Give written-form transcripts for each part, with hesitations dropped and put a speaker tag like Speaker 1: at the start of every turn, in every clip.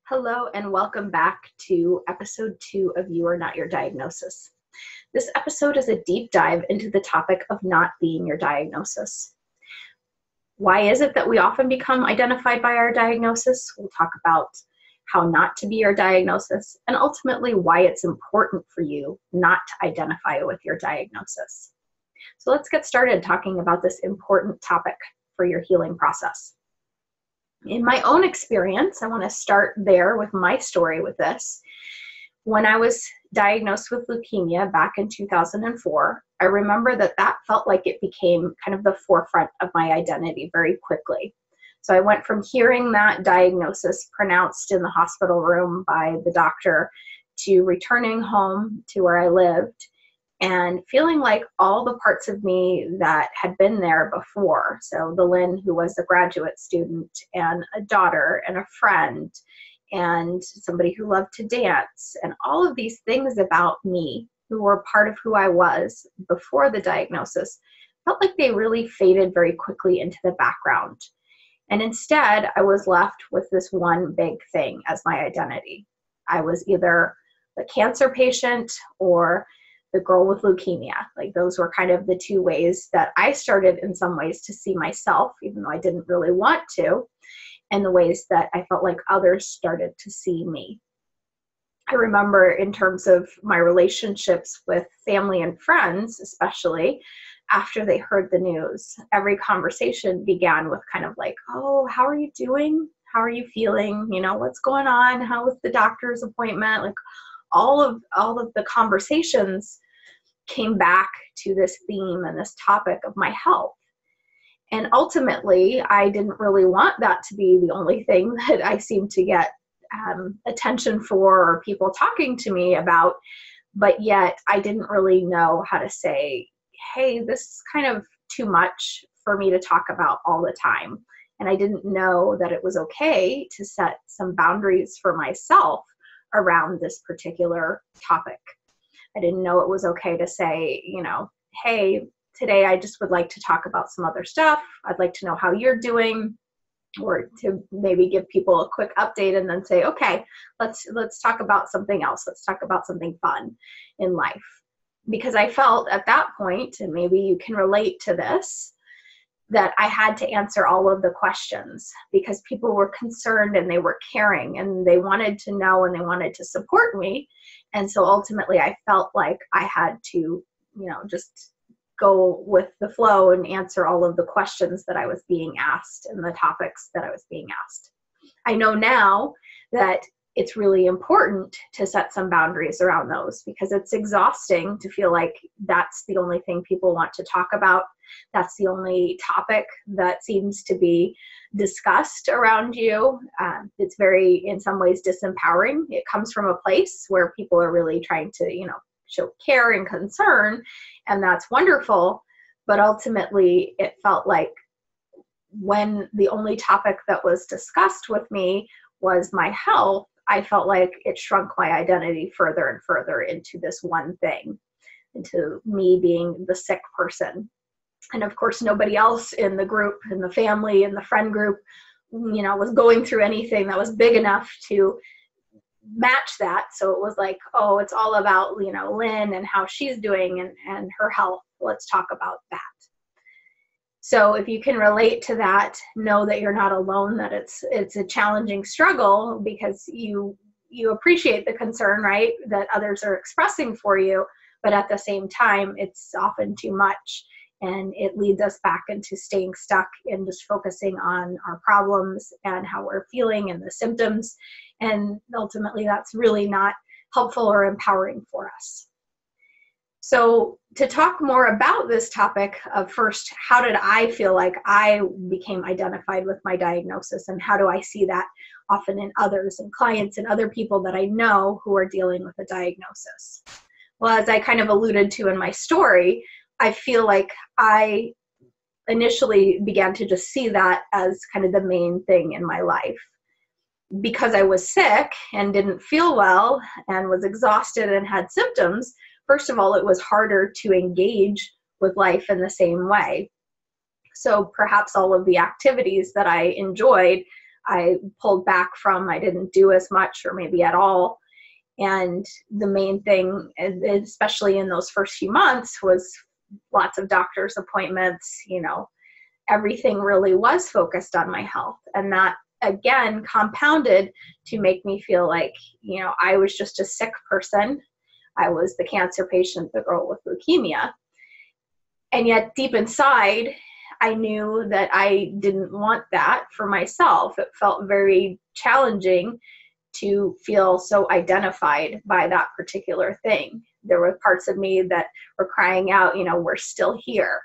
Speaker 1: Hello and welcome back to episode 2 of You Are Not Your Diagnosis. This episode is a deep dive into the topic of not being your diagnosis. Why is it that we often become identified by our diagnosis? We'll talk about how not to be your diagnosis and ultimately why it's important for you not to identify with your diagnosis. So let's get started talking about this important topic for your healing process. In my own experience, I want to start there with my story with this. When I was diagnosed with leukemia back in 2004, I remember that felt like it became kind of the forefront of my identity very quickly. So I went from hearing that diagnosis pronounced in the hospital room by the doctor to returning home to where I lived and feeling like all the parts of me that had been there before, so the Lynn who was a graduate student and a daughter and a friend and somebody who loved to dance, and all of these things about me who were part of who I was before the diagnosis, felt like they really faded very quickly into the background. And instead, I was left with this one big thing as my identity. I was either the cancer patient or the girl with leukemia. Like those were kind of the two ways that I started in some ways to see myself, even though I didn't really want to, and the ways that I felt like others started to see me. I remember in terms of my relationships with family and friends, especially after they heard the news, every conversation began with kind of like, oh, how are you doing? How are you feeling? You know, what's going on? How was the doctor's appointment? Like all of the conversations came back to this theme and this topic of my health. And ultimately, I didn't really want that to be the only thing that I seemed to get attention for or people talking to me about, but yet I didn't really know how to say, hey, this is kind of too much for me to talk about all the time. And I didn't know that it was okay to set some boundaries for myself around this particular topic. I didn't know it was okay to say, you know, hey, today I just would like to talk about some other stuff. I'd like to know how you're doing, or to maybe give people a quick update and then say, okay, let's talk about something else. Let's talk about something fun in life. Because I felt at that point, and maybe you can relate to this, that I had to answer all of the questions because people were concerned and they were caring and they wanted to know and they wanted to support me. And so ultimately I felt like I had to, just go with the flow and answer all of the questions that I was being asked and the topics that I was being asked. I know now that it's really important to set some boundaries around those because it's exhausting to feel like that's the only thing people want to talk about. That's the only topic that seems to be discussed around you. It's very, in some ways, disempowering. It comes from a place where people are really trying to, show care and concern, and that's wonderful. But ultimately, it felt like when the only topic that was discussed with me was my health, I felt like it shrunk my identity further and further into this one thing, into me being the sick person. And of course, nobody else in the group, in the family, in the friend group, was going through anything that was big enough to match that. So it was like, oh, it's all about, Lynn and how she's doing and her health. Let's talk about that. So if you can relate to that, know that you're not alone, that it's a challenging struggle because you appreciate the concern, right, that others are expressing for you, but at the same time, it's often too much. And it leads us back into staying stuck in just focusing on our problems and how we're feeling and the symptoms. And ultimately, that's really not helpful or empowering for us. So to talk more about this topic of first, how did I feel like I became identified with my diagnosis, and how do I see that often in others and clients and other people that I know who are dealing with a diagnosis? Well, as I kind of alluded to in my story, I feel like I initially began to just see that as kind of the main thing in my life. Because I was sick and didn't feel well and was exhausted and had symptoms, first of all, it was harder to engage with life in the same way. So perhaps all of the activities that I enjoyed, I pulled back from, I didn't do as much or maybe at all. And the main thing, especially in those first few months, was lots of doctor's appointments. Everything really was focused on my health. And that, again, compounded to make me feel like, I was just a sick person. I was the cancer patient, the girl with leukemia. And yet deep inside, I knew that I didn't want that for myself. It felt very challenging to feel so identified by that particular thing. There were parts of me that were crying out, we're still here.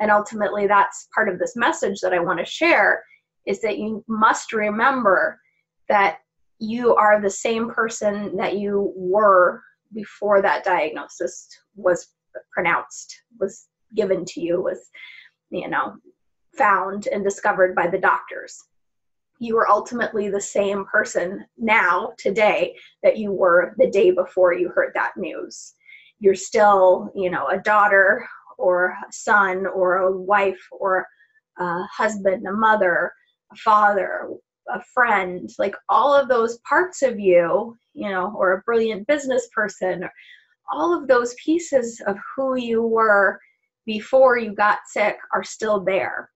Speaker 1: And ultimately, that's part of this message that I want to share, is that you must remember that you are the same person that you were before that diagnosis was pronounced, was given to you, was, found and discovered by the doctors. You are ultimately the same person now, today, that you were the day before you heard that news. You're still, a daughter or a son or a wife or a husband, a mother, a father, a friend, like all of those parts of you, or a brilliant business person, all of those pieces of who you were before you got sick are still there.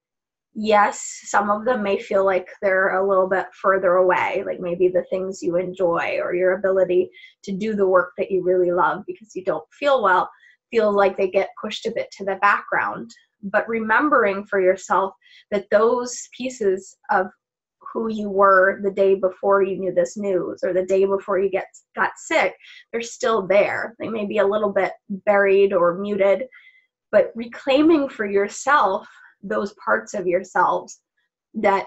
Speaker 1: Yes, some of them may feel like they're a little bit further away, like maybe the things you enjoy or your ability to do the work that you really love because you don't feel well, feel like they get pushed a bit to the background. But remembering for yourself that those pieces of who you were the day before you knew this news or the day before you got sick, they're still there. They may be a little bit buried or muted, but reclaiming for yourself those parts of yourselves that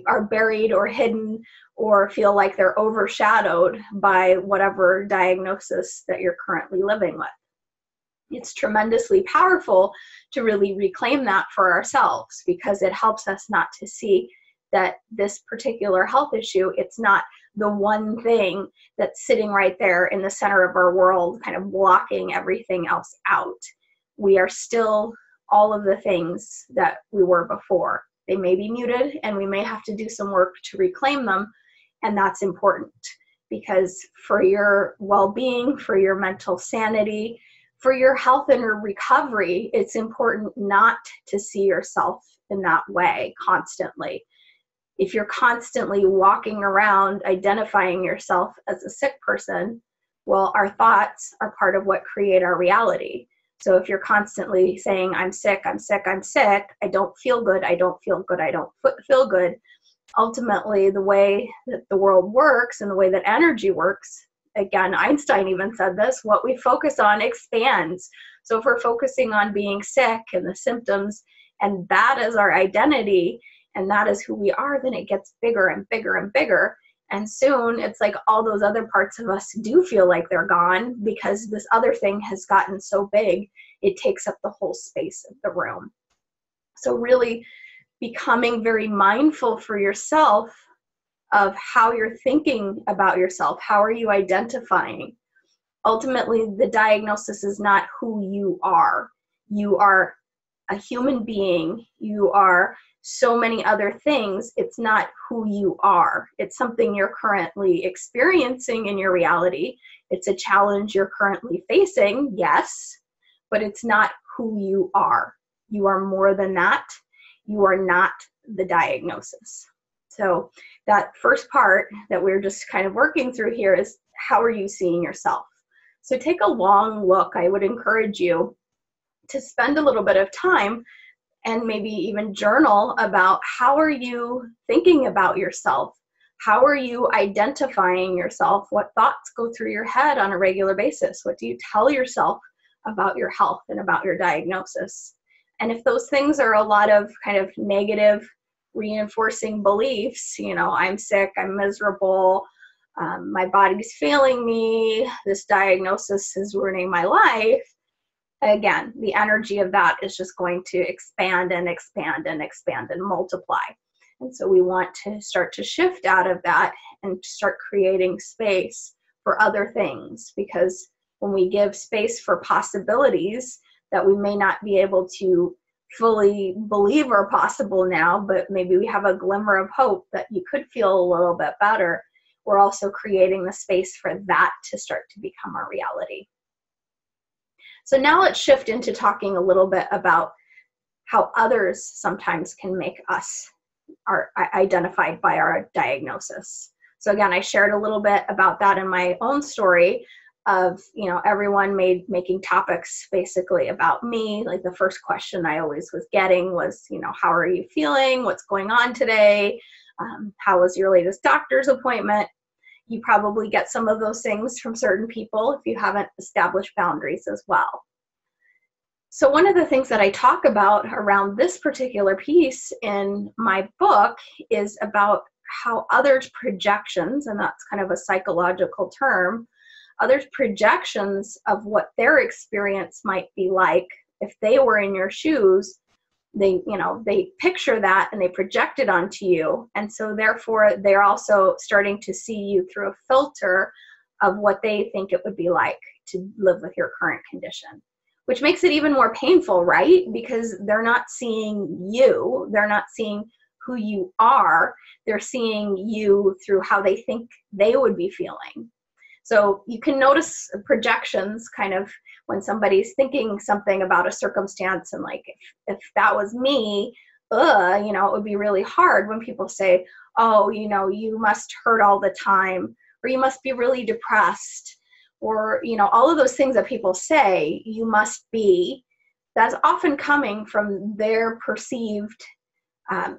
Speaker 1: are buried or hidden or feel like they're overshadowed by whatever diagnosis that you're currently living with. It's tremendously powerful to really reclaim that for ourselves, because it helps us not to see that this particular health issue, it's not the one thing that's sitting right there in the center of our world, kind of blocking everything else out. We are still all of the things that we were before. They may be muted and we may have to do some work to reclaim them. And that's important, because for your well-being, for your mental sanity, for your health and your recovery, it's important not to see yourself in that way constantly. If you're constantly walking around identifying yourself as a sick person, well, our thoughts are part of what create our reality. So if you're constantly saying, I'm sick, I'm sick, I'm sick, I don't feel good, I don't feel good, I don't feel good, ultimately the way that the world works and the way that energy works, again, Einstein even said this, what we focus on expands. So if we're focusing on being sick and the symptoms, and that is our identity, and that is who we are, then it gets bigger and bigger and bigger. And soon it's like all those other parts of us do feel like they're gone, because this other thing has gotten so big, it takes up the whole space of the room. So really becoming very mindful for yourself of how you're thinking about yourself. How are you identifying? Ultimately, the diagnosis is not who you are. You are a human being. You are so many other things. It's not who you are. It's something you're currently experiencing in your reality. It's a challenge you're currently facing, yes, but it's not who you are. You are more than that. You are not the diagnosis. So that first part that we're just kind of working through here is, how are you seeing yourself? So take a long look. I would encourage you to spend a little bit of time and maybe even journal about, how are you thinking about yourself? How are you identifying yourself? What thoughts go through your head on a regular basis? What do you tell yourself about your health and about your diagnosis? And if those things are a lot of kind of negative reinforcing beliefs, I'm sick, I'm miserable, my body's failing me, this diagnosis is ruining my life, again, the energy of that is just going to expand and expand and expand and multiply. And so we want to start to shift out of that and start creating space for other things, because when we give space for possibilities that we may not be able to fully believe are possible now, but maybe we have a glimmer of hope that you could feel a little bit better, we're also creating the space for that to start to become our reality. So now let's shift into talking a little bit about how others sometimes can make us are identified by our diagnosis. So again, I shared a little bit about that in my own story of, everyone making topics basically about me. Like the first question I always was getting was, how are you feeling? What's going on today? How was your latest doctor's appointment? You probably get some of those things from certain people if you haven't established boundaries as well. So one of the things that I talk about around this particular piece in my book is about how others' projections, and that's kind of a psychological term, others' projections of what their experience might be like if they were in your shoes, they picture that and they project it onto you. And so therefore they're also starting to see you through a filter of what they think it would be like to live with your current condition, which makes it even more painful, right? Because they're not seeing you, they're not seeing who you are, they're seeing you through how they think they would be feeling. So you can notice projections kind of when somebody's thinking something about a circumstance, and like if that was me, it would be really hard when people say, oh, you must hurt all the time, or you must be really depressed, or all of those things that people say you must be. That's often coming from their perceived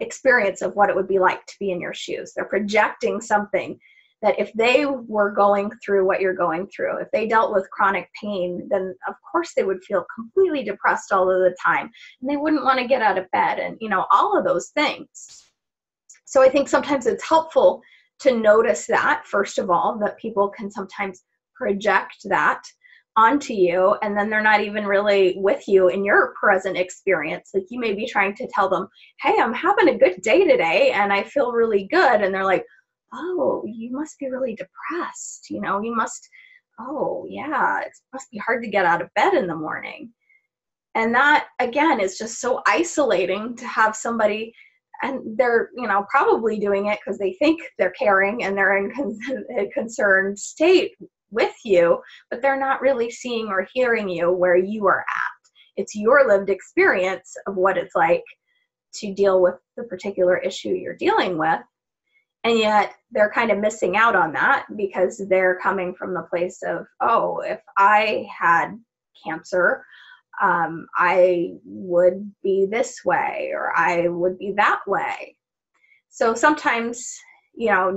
Speaker 1: experience of what it would be like to be in your shoes. They're projecting something that if they were going through what you're going through, if they dealt with chronic pain, then of course they would feel completely depressed all of the time, and they wouldn't want to get out of bed, and all of those things. So I think sometimes it's helpful to notice that, first of all, that people can sometimes project that onto you, and then they're not even really with you in your present experience. Like you may be trying to tell them, hey, I'm having a good day today and I feel really good, and they're like, oh, you must be really depressed, you must, oh yeah, it must be hard to get out of bed in the morning. And that again is just so isolating to have somebody, and they're probably doing it because they think they're caring and they're in a concerned state with you, but they're not really seeing or hearing you where you are at. It's your lived experience of what it's like to deal with the particular issue you're dealing with. And yet they're kind of missing out on that because they're coming from the place of, oh, if I had cancer, I would be this way, or I would be that way. So sometimes,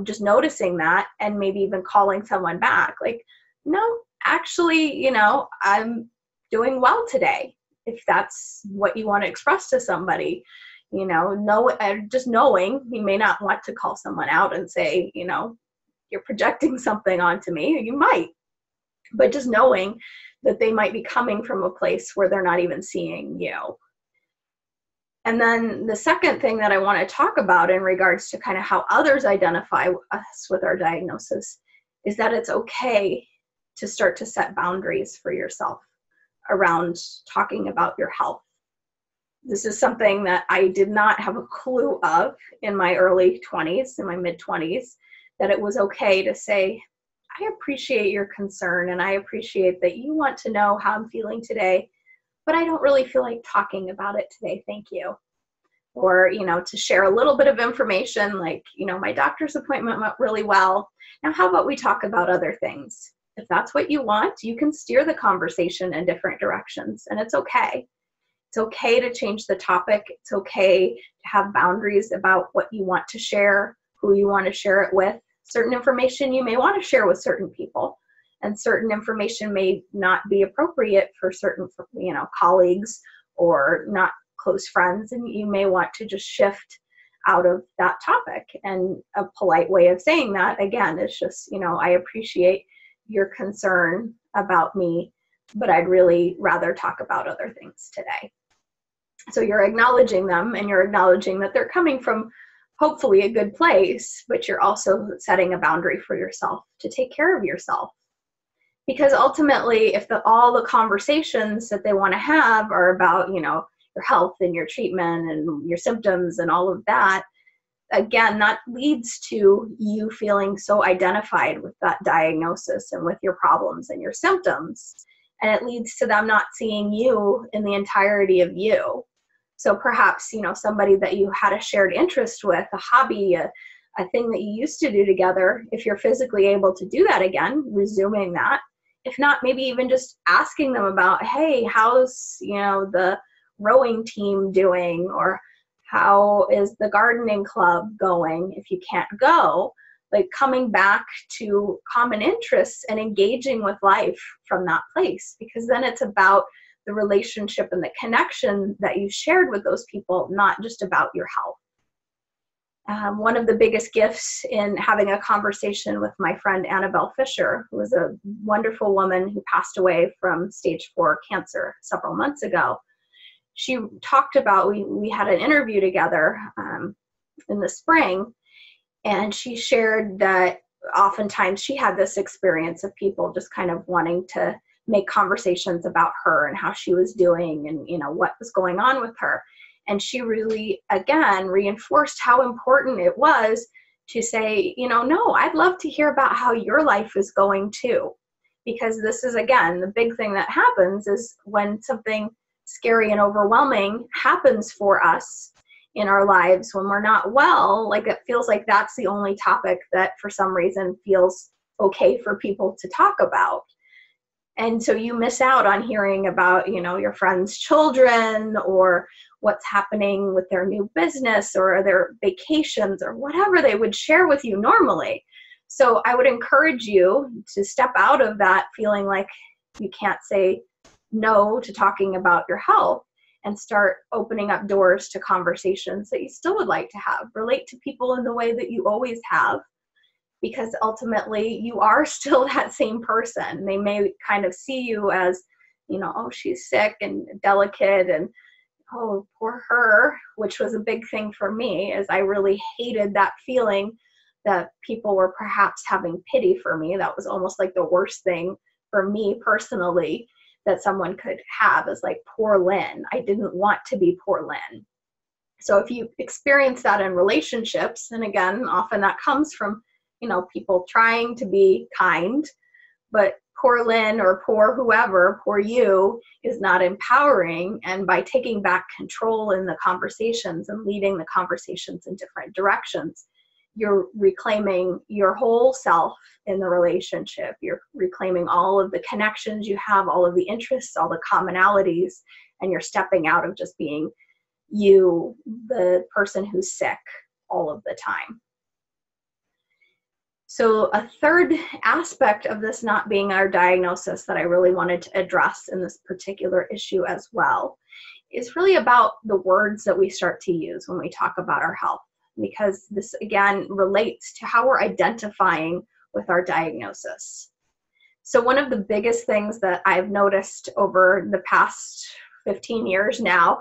Speaker 1: just noticing that and maybe even calling someone back, like, no, actually, I'm doing well today. If that's what you want to express to somebody, just knowing, you may not want to call someone out and say, you're projecting something onto me. You might, but just knowing that they might be coming from a place where they're not even seeing you. And then the second thing that I want to talk about in regards to kind of how others identify us with our diagnosis is that it's okay to start to set boundaries for yourself around talking about your health. This is something that I did not have a clue of in my early 20s, in my mid 20s, that it was okay to say, I appreciate your concern and I appreciate that you want to know how I'm feeling today, but I don't really feel like talking about it today, thank you. Or, to share a little bit of information like, my doctor's appointment went really well. Now, how about we talk about other things? If that's what you want, you can steer the conversation in different directions, and it's okay. It's okay to change the topic. It's okay to have boundaries about what you want to share, who you want to share it with. Certain information you may want to share with certain people, and certain information may not be appropriate for certain, colleagues or not close friends, and you may want to just shift out of that topic. And a polite way of saying that, again, is just, I appreciate your concern about me, but I'd really rather talk about other things today. So you're acknowledging them, and you're acknowledging that they're coming from hopefully a good place, but you're also setting a boundary for yourself to take care of yourself. Because ultimately, if all the conversations that they want to have are about, your health and your treatment and your symptoms and all of that, again, that leads to you feeling so identified with that diagnosis and with your problems and your symptoms. And it leads to them not seeing you in the entirety of you. So perhaps, somebody that you had a shared interest with, a hobby, a thing that you used to do together, if you're physically able to do that again, resuming that. If not, maybe even just asking them about, hey, how's, the rowing team doing? Or how is the gardening club going if you can't go? Like coming back to common interests and engaging with life from that place, because then it's about the relationship and the connection that you shared with those people, not just about your health. One of the biggest gifts in having a conversation with my friend Annabelle Fisher, who was a wonderful woman who passed away from stage 4 cancer several months ago, she talked about, we had an interview together in the spring, and she shared that oftentimes she had this experience of people just kind of wanting to make conversations about her and how she was doing and, what was going on with her. And she really, again, reinforced how important it was to say, no, I'd love to hear about how your life is going too. Because this is, again, the big thing that happens is when something scary and overwhelming happens for us in our lives, when we're not well, like it feels like that's the only topic that for some reason feels okay for people to talk about. And so you miss out on hearing about, your friends' children or what's happening with their new business or their vacations or whatever they would share with you normally. So I would encourage you to step out of that feeling like you can't say no to talking about your health and start opening up doors to conversations that you still would like to have. Relate to people in the way that you always have, because ultimately you are still that same person. They may kind of see you as, oh, she's sick and delicate and, oh, poor her, which was a big thing for me, as I really hated that feeling that people were perhaps having pity for me. That was almost like the worst thing for me personally that someone could have, is like, poor Lynn. I didn't want to be poor Lynn. So if you experience that in relationships, and again, often that comes from people trying to be kind, but poor Lynn or poor whoever, poor you, is not empowering. And by taking back control in the conversations and leading the conversations in different directions, you're reclaiming your whole self in the relationship. You're reclaiming all of the connections you have, all of the interests, all the commonalities, and you're stepping out of just being you, the person who's sick all of the time. So a third aspect of this not being our diagnosis that I really wanted to address in this particular issue as well is really about the words that we start to use when we talk about our health, because this again relates to how we're identifying with our diagnosis. So one of the biggest things that I've noticed over the past 15 years now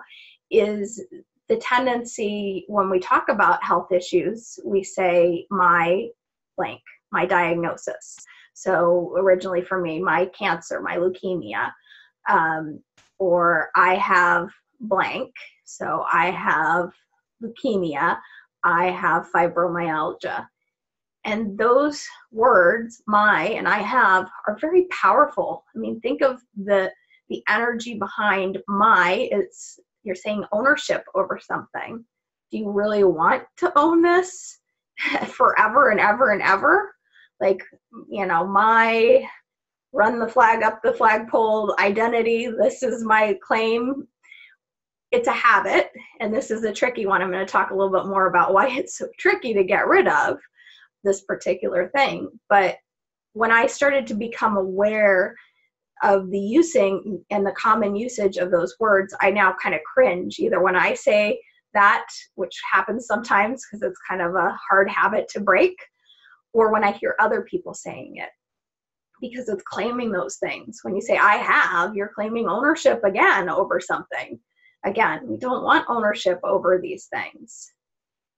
Speaker 1: is the tendency when we talk about health issues, we say my blank, my diagnosis. So originally for me, my cancer, my leukemia, or I have blank. So I have leukemia, I have fibromyalgia. And those words, my and I have, are very powerful. I mean, think of the energy behind my. You're saying ownership over something. Do you really want to own this forever and ever and ever? Like, my run the flag up the flagpole identity, this is my claim. It's a habit, and this is a tricky one. I'm going to talk a little bit more about why it's so tricky to get rid of this particular thing. But when I started to become aware of the using and the common usage of those words, I now kind of cringe, either when I say that, which happens sometimes because it's kind of a hard habit to break, or when I hear other people saying it, because it's claiming those things. When you say I have, you're claiming ownership again over something. Again, we don't want ownership over these things.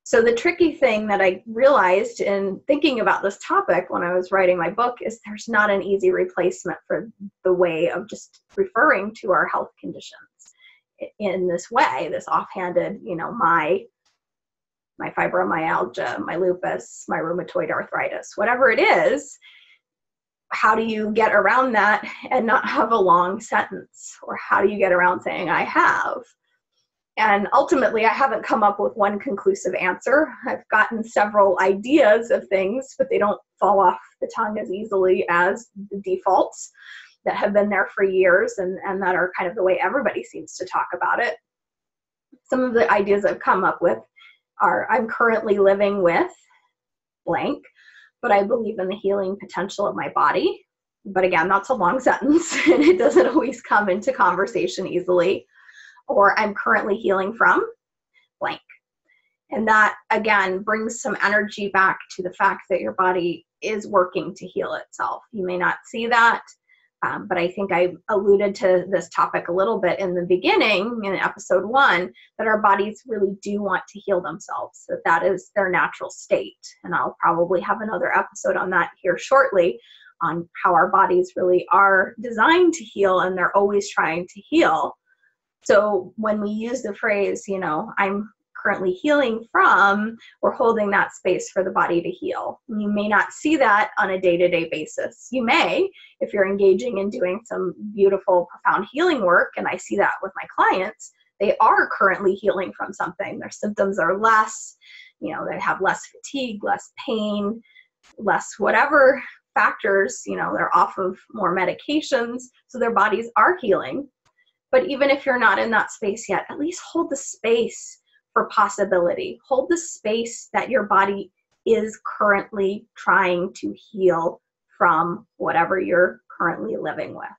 Speaker 1: So the tricky thing that I realized in thinking about this topic when I was writing my book is there's not an easy replacement for the way of just referring to our health conditions. in this way, this offhanded, my fibromyalgia, my lupus, my rheumatoid arthritis, whatever it is. How do you get around that and not have a long sentence? Or how do you get around saying I have? And ultimately, I haven't come up with one conclusive answer. I've gotten several ideas of things, but they don't fall off the tongue as easily as the defaults that have been there for years and that are kind of the way everybody seems to talk about it. Some of the ideas I've come up with are, I'm currently living with blank, but I believe in the healing potential of my body. But again, that's a long sentence and it doesn't always come into conversation easily. Or I'm currently healing from blank. And that, again, brings some energy back to the fact that your body is working to heal itself. You may not see that, but I think I alluded to this topic a little bit in the beginning in episode 1, that our bodies really do want to heal themselves, that is their natural state. And I'll probably have another episode on that here shortly, on how our bodies really are designed to heal and they're always trying to heal. So when we use the phrase, I'm currently healing from, we're holding that space for the body to heal. You may not see that on a day-to-day basis. You may, if you're engaging in doing some beautiful, profound healing work, and I see that with my clients, they are currently healing from something. Their symptoms are less, they have less fatigue, less pain, less whatever factors, they're off of more medications, so their bodies are healing. But even if you're not in that space yet, at least hold the space for possibility. Hold the space that your body is currently trying to heal from whatever you're currently living with.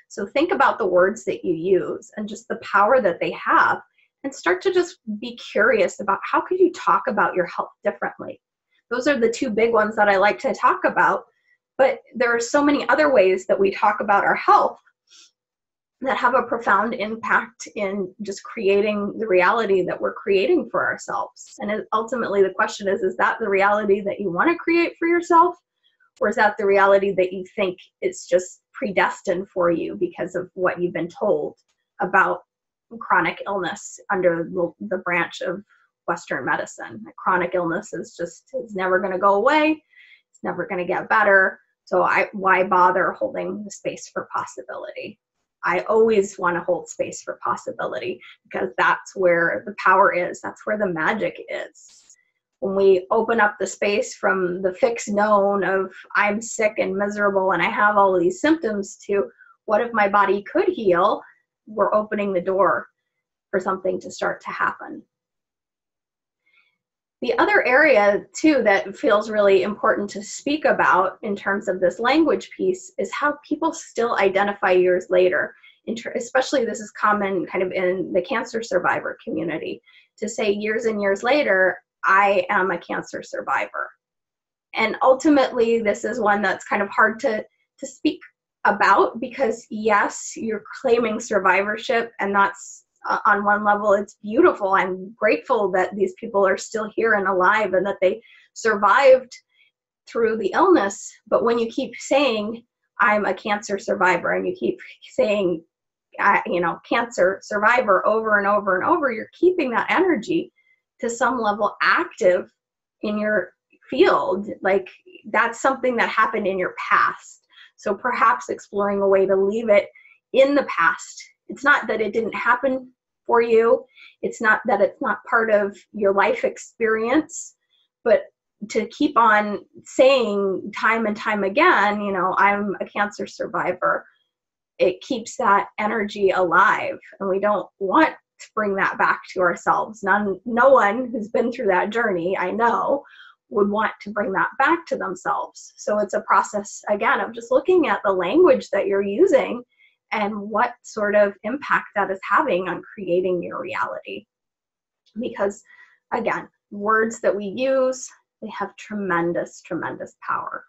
Speaker 1: So think about the words that you use and just the power that they have, and start to just be curious about how could you talk about your health differently. Those are the two big ones that I like to talk about, but there are so many other ways that we talk about our health that have a profound impact in just creating the reality that we're creating for ourselves. And ultimately the question is that the reality that you want to create for yourself? Or is that the reality that you think is just predestined for you because of what you've been told about chronic illness under the branch of Western medicine? Chronic illness is never going to go away. It's never going to get better. So why bother holding the space for possibility? I always want to hold space for possibility because that's where the power is. That's where the magic is. When we open up the space from the fixed known of I'm sick and miserable and I have all of these symptoms to what if my body could heal, we're opening the door for something to start to happen. The other area, too, that feels really important to speak about in terms of this language piece is how people still identify years later. Especially this is common kind of in the cancer survivor community, to say years and years later, I am a cancer survivor. And ultimately, this is one that's kind of hard to speak about because, yes, you're claiming survivorship, and that's on one level, it's beautiful. I'm grateful that these people are still here and alive and that they survived through the illness. But when you keep saying, I'm a cancer survivor, and you keep saying, cancer survivor over and over and over, you're keeping that energy to some level active in your field. Like that's something that happened in your past. So perhaps exploring a way to leave it in the past. It's not that it didn't happen for you. It's not that it's not part of your life experience, but to keep on saying time and time again, I'm a cancer survivor, it keeps that energy alive. And we don't want to bring that back to ourselves. No one who's been through that journey, I know, would want to bring that back to themselves. So it's a process, again, of just looking at the language that you're using and what sort of impact that is having on creating your reality. Because, again, words that we use, they have tremendous, tremendous power.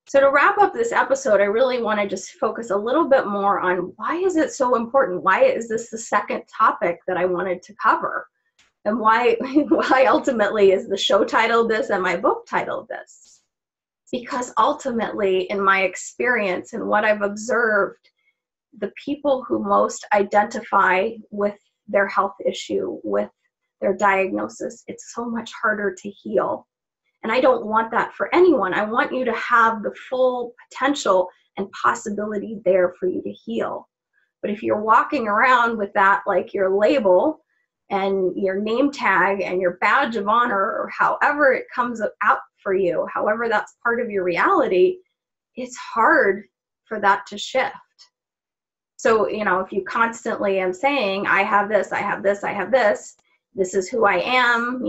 Speaker 1: So to wrap up this episode, I really want to just focus a little bit more on why is it so important? Why is this the second topic that I wanted to cover? And why ultimately is the show titled this and my book titled this? Because ultimately, in my experience and what I've observed, the people who most identify with their health issue, with their diagnosis, it's so much harder to heal. And I don't want that for anyone. I want you to have the full potential and possibility there for you to heal. But if you're walking around with that, like your label and your name tag and your badge of honor, or however it comes out for you, however that's part of your reality, it's hard for that to shift. So, if you constantly am saying, I have this, I have this, I have this is who I am,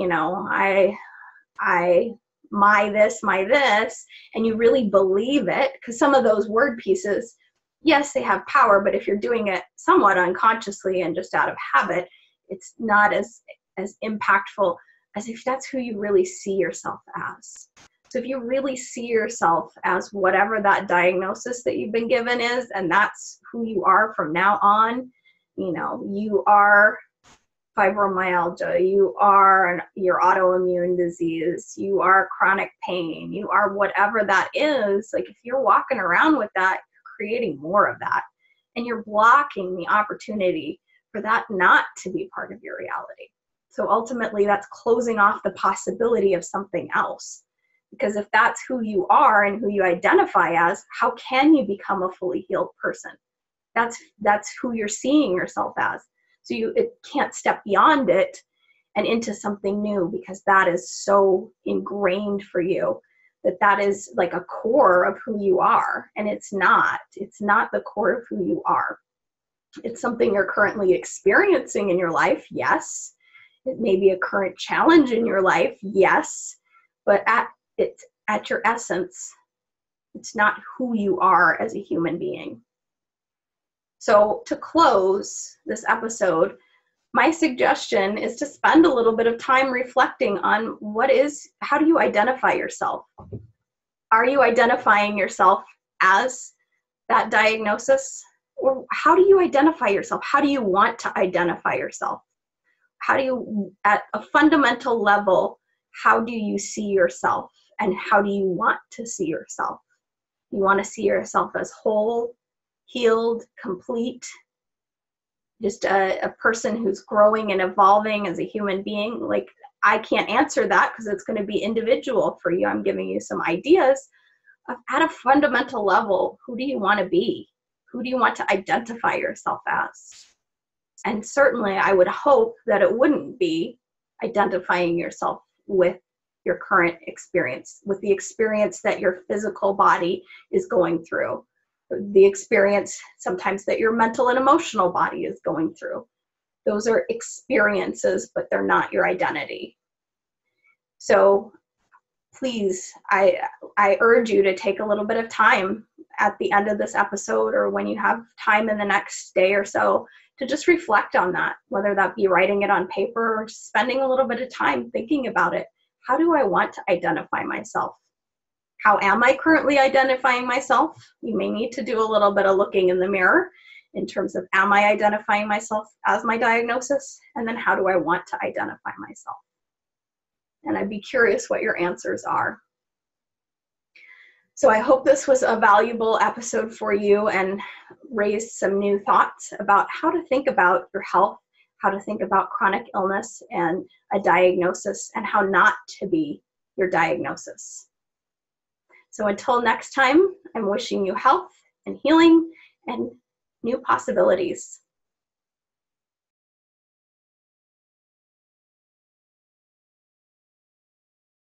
Speaker 1: my this, and you really believe it, because some of those word pieces, yes, they have power, but if you're doing it somewhat unconsciously and just out of habit, it's not as impactful as if that's who you really see yourself as. So if you really see yourself as whatever that diagnosis that you've been given is, and that's who you are from now on, you are fibromyalgia, you are your autoimmune disease, you are chronic pain, you are whatever that is. Like, if you're walking around with that, you're creating more of that, and you're blocking the opportunity for that not to be part of your reality. So ultimately, that's closing off the possibility of something else. Because if that's who you are and who you identify as, how can you become a fully healed person? That's who you're seeing yourself as. So it can't step beyond it and into something new, because that is so ingrained for you that is like a core of who you are. And it's not the core of who you are. It's something you're currently experiencing in your life, yes. It may be a current challenge in your life, yes. But at your essence, it's not who you are as a human being. So to close this episode, my suggestion is to spend a little bit of time reflecting on how do you identify yourself? Are you identifying yourself as that diagnosis? Or how do you identify yourself? How do you want to identify yourself? At a fundamental level, how do you see yourself? And how do you want to see yourself? You want to see yourself as whole, healed, complete, just a person who's growing and evolving as a human being? Like, I can't answer that because it's going to be individual for you. I'm giving you some ideas of, at a fundamental level, who do you want to be? Who do you want to identify yourself as? And certainly I would hope that it wouldn't be identifying yourself with your current experience, with the experience that your physical body is going through, the experience sometimes that your mental and emotional body is going through. Those are experiences, but they're not your identity. So please, I urge you to take a little bit of time at the end of this episode, or when you have time in the next day or so, to just reflect on that, whether that be writing it on paper or just spending a little bit of time thinking about it. How do I want to identify myself? How am I currently identifying myself? You may need to do a little bit of looking in the mirror in terms of, am I identifying myself as my diagnosis? And then how do I want to identify myself? And I'd be curious what your answers are. So I hope this was a valuable episode for you and raised some new thoughts about how to think about your health, how to think about chronic illness and a diagnosis, and how not to be your diagnosis. So until next time, I'm wishing you health and healing and new possibilities.